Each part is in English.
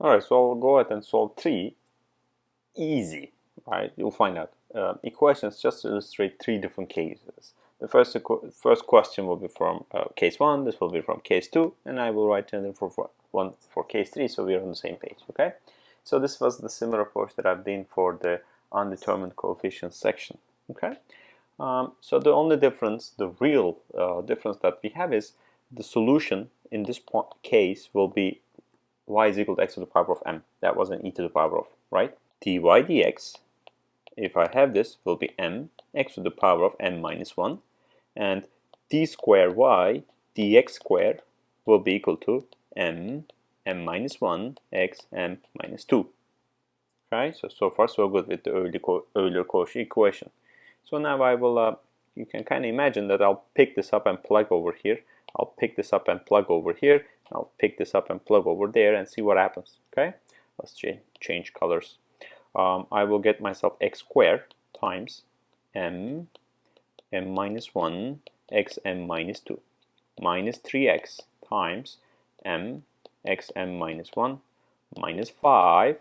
Alright, so I'll go ahead and solve 3. Easy, right? You'll find out. Equations just to illustrate 3 different cases. The first question will be from case 1, this will be from case 2, and I will write in one for case 3, so we're on the same page, okay? So this was the similar approach that I've done for the undetermined coefficients section, okay? So the only difference, the real difference that we have is the solution in this case will be y is equal to x to the power of m. That was an e to the power of, right? dy dx, if I have this, will be m x to the power of m minus 1, and d square y dx square will be equal to m minus 1 x m minus 2. Okay, so far so good with the Euler Cauchy equation. So now I will, you can kind of imagine that I'll pick this up and plug over here. I'll pick this up and plug over here. I'll pick this up and plug over there and see what happens. Okay, let's change colors. I will get myself x squared times m minus 1 x m minus 2 minus 3x times m x m minus 1 minus 5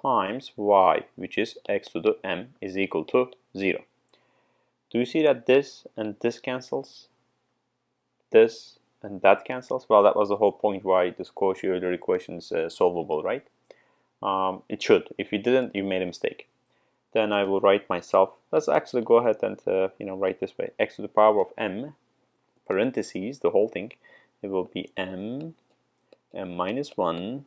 times y, which is x to the m, is equal to 0. Do you see that this and this cancels? This and that cancels? Well, that was the whole point why this Cauchy-Euler equation is solvable, right? It should. If you didn't, you made a mistake. Then I will write myself, let's actually go ahead and write this way, x to the power of m, parentheses, the whole thing, it will be m minus 1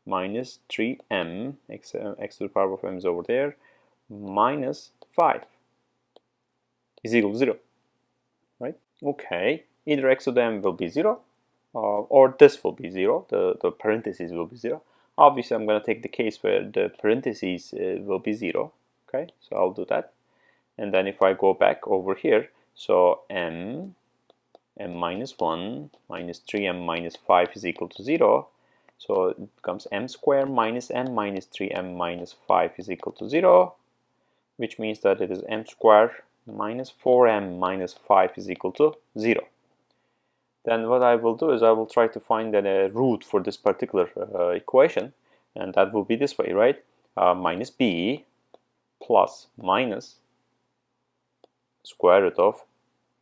minus 3m, x to the power of m is over there, minus 5 is equal to 0, right? Okay, either x to the m will be 0, or this will be 0, the parentheses will be 0. Obviously, I'm going to take the case where the parentheses will be 0, okay? So I'll do that. And then if I go back over here, so m minus 1 minus 3m minus 5 is equal to 0. So it becomes m squared minus m minus 3m minus 5 is equal to 0, which means that it is m squared minus 4m minus 5 is equal to 0. Then what I will do is I will try to find a root for this particular equation, and that will be this way, right? Minus b plus minus square root of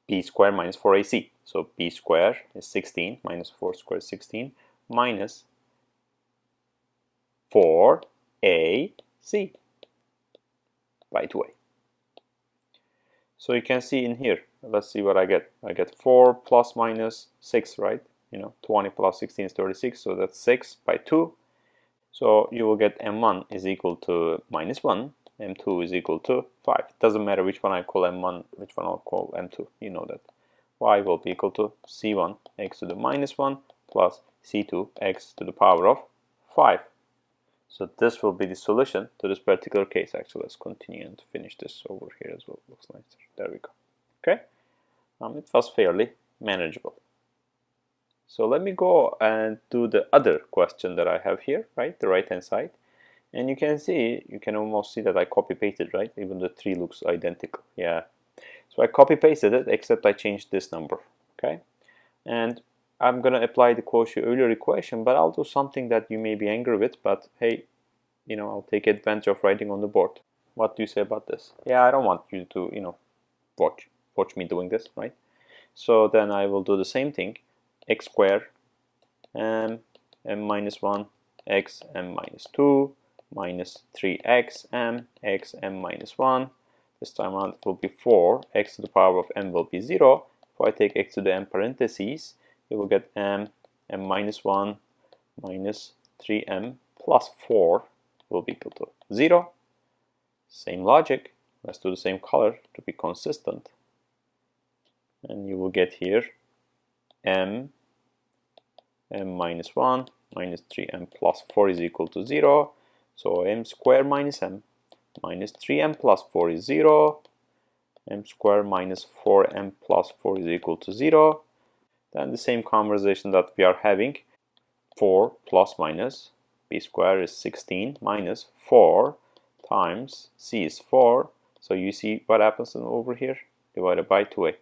b squared minus 4ac. So b squared is 16 minus 4 squared is 16 minus 4ac by 2a. So you can see in here, let's see what I get. I get 4 plus minus 6, right? 20 plus 16 is 36, so that's 6 by 2. So you will get m1 is equal to minus 1, m2 is equal to 5. It doesn't matter which one I call m1, which one I'll call m2. You know that. Y will be equal to c1 x to the minus 1 plus c2 x to the power of 5. So this will be the solution to this particular case. Actually, let's continue and finish this over here as well. Looks nicer. There we go. Okay. It was fairly manageable. So let me go and do the other question that I have here, right? The right-hand side. And you can almost see that I copy-pasted, right? Even the 3 looks identical. Yeah. So I copy-pasted it, except I changed this number, okay? And I'm going to apply the Cauchy-Euler equation, but I'll do something that you may be angry with, but hey, I'll take advantage of writing on the board. What do you say about this? Yeah, I don't want you to, watch me doing this, right? So then I will do the same thing, x squared m minus 1 x m minus 2 minus 3x m x m minus 1. This time around it will be 4, x to the power of m will be 0. If I take x to the m parentheses, you will get m minus 1 minus 3m plus 4 will be equal to 0. Same logic. Let's do the same color to be consistent. And you will get here m minus 1 minus 3m plus 4 is equal to 0. So m squared minus m minus 3m plus 4 is 0. M squared minus 4m plus 4 is equal to 0. Then the same conversation that we are having. 4 plus minus b squared is 16 minus 4 times c is 4. So you see what happens over here? Divided by 2a.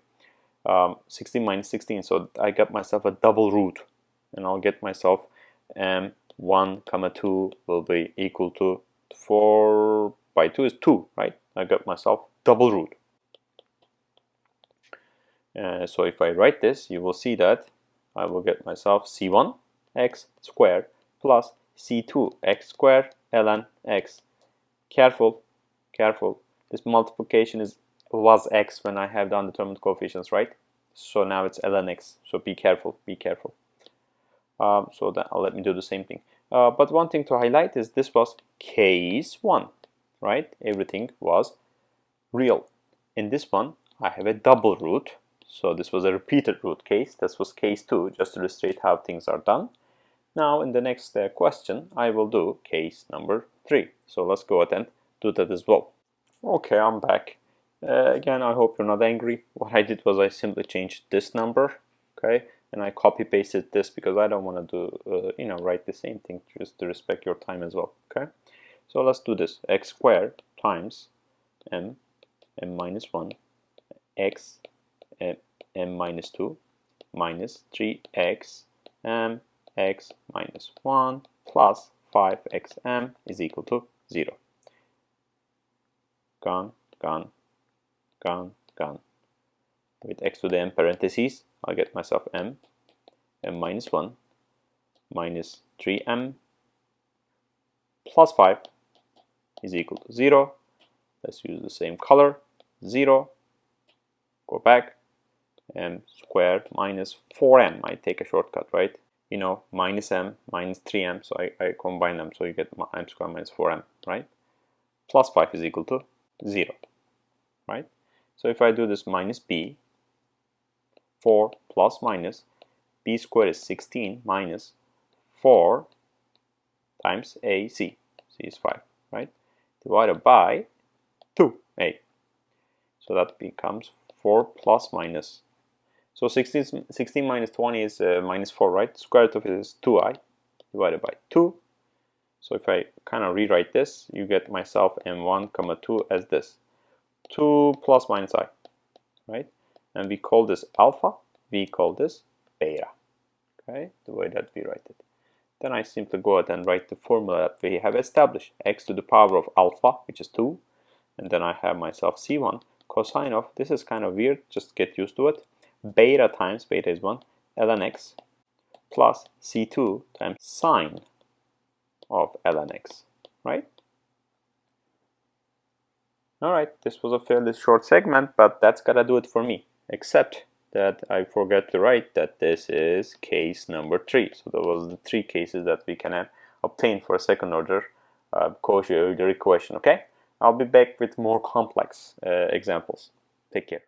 16 minus 16. So I got myself a double root. And I'll get myself m 1 comma 2 will be equal to 4 by 2 is 2, right? I got myself double root. So if I write this, you will see that I will get myself c1 x squared plus c2 x squared ln x. Careful, careful. This multiplication was x when I have the undetermined coefficients, right? So now it's ln x. So be careful, be careful. So then let me do the same thing. But one thing to highlight is this was case 1, right? Everything was real. In this one, I have a double root. So this was a repeated root case. This was case 2, just to illustrate how things are done. Now in the next question, I will do case number 3. So let's go ahead and do that as well. Okay, I'm back. Again, I hope you're not angry. What I did was I simply changed this number, okay, and I copy pasted this because I don't want to do, write the same thing just to respect your time as well, okay. So let's do this. X squared times m minus 1 x m minus 2 minus 3x m x minus 1 plus 5xm is equal to 0. Gone, gone, gone, gone. With x to the m parentheses, I'll get myself m minus 1 minus 3m plus 5 is equal to 0. Let's use the same color. 0. Go back. M squared minus 4m. I take a shortcut, right? Minus m minus 3m. So I combine them. So you get m squared minus 4m, right? Plus 5 is equal to 0, right? So if I do this minus b, 4 plus minus, b squared is 16 minus 4 times ac. c is 5, right? Divided by 2a. So that becomes 4 plus minus. So 16 minus 20 is minus 4, right? Square root of it is 2i divided by 2. So if I kind of rewrite this, you get myself m1 comma 2 as this. 2 plus minus i, right? And we call this alpha, we call this beta, okay? The way that we write it. Then I simply go ahead and write the formula that we have established. X to the power of alpha, which is 2. And then I have myself c1 cosine of, this is kind of weird, just get used to it. Beta times, beta is 1, ln x plus c2 times sine of ln x, right? Alright, this was a fairly short segment, but that's gotta do it for me. Except that I forgot to write that this is case number 3. So that was the 3 cases that we can obtain for a second order Cauchy-Euler equation, okay? I'll be back with more complex examples. Take care.